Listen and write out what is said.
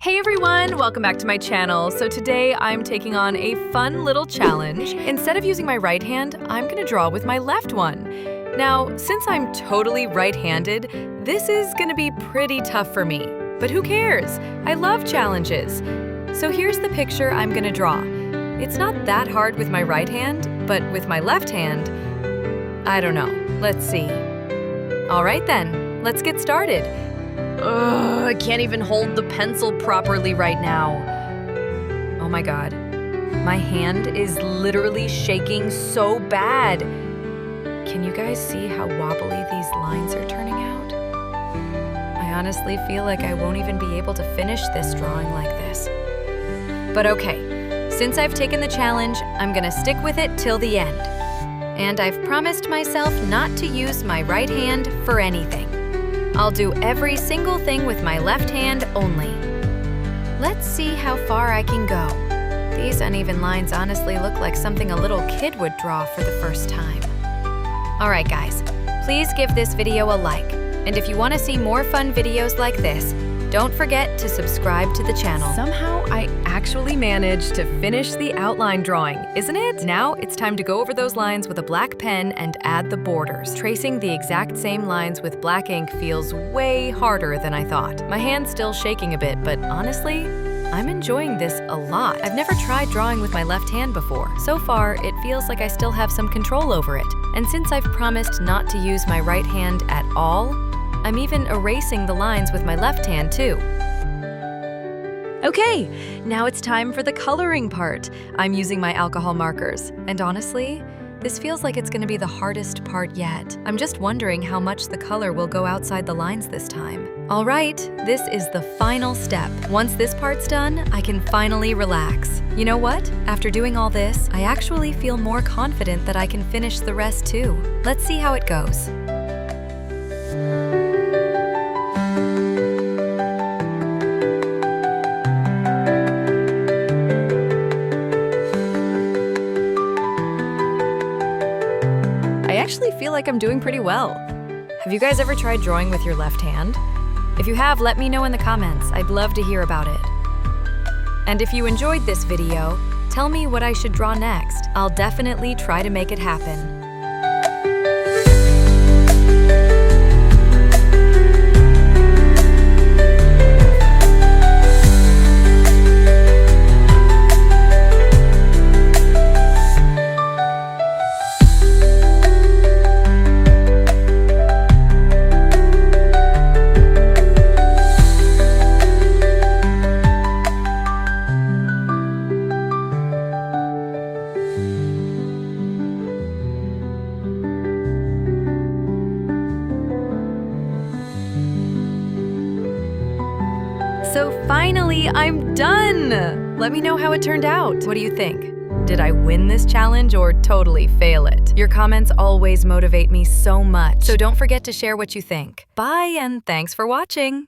Hey everyone, welcome back to my channel. So today I'm taking on a fun little challenge. Instead of using my right hand, I'm gonna draw with my left one. Now, since I'm totally right-handed, this is gonna be pretty tough for me. But who cares? I love challenges. So here's the picture I'm gonna draw. It's not that hard with my right hand, but with my left hand, I don't know. Let's see. All right then, let's get started. Ugh, I can't even hold the pencil properly right now. Oh my god. My hand is literally shaking so bad. Can you guys see how wobbly these lines are turning out? I honestly feel like I won't even be able to finish this drawing like this. But okay, since I've taken the challenge, I'm gonna stick with it till the end. And I've promised myself not to use my right hand for anything. I'll do every single thing with my left hand only. Let's see how far I can go. These uneven lines honestly look like something a little kid would draw for the first time. All right, guys, please give this video a like. And if you want to see more fun videos like this, don't forget to subscribe to the channel. Somehow I actually managed to finish the outline drawing, isn't it? Now it's time to go over those lines with a black pen and add the borders. Tracing the exact same lines with black ink feels way harder than I thought. My hand's still shaking a bit, but honestly, I'm enjoying this a lot. I've never tried drawing with my left hand before. So far, it feels like I still have some control over it. And since I've promised not to use my right hand at all, I'm even erasing the lines with my left hand too. Okay, now it's time for the coloring part. I'm using my alcohol markers, and honestly, this feels like it's gonna be the hardest part yet. I'm just wondering how much the color will go outside the lines this time. All right, this is the final step. Once this part's done, I can finally relax. You know what? After doing all this, I actually feel more confident that I can finish the rest too. Let's see how it goes. I actually feel like I'm doing pretty well. Have you guys ever tried drawing with your left hand? If you have, let me know in the comments. I'd love to hear about it. And if you enjoyed this video, tell me what I should draw next. I'll definitely try to make it happen. So finally, I'm done! Let me know how it turned out. What do you think? Did I win this challenge or totally fail it? Your comments always motivate me so much, so don't forget to share what you think. Bye, and thanks for watching!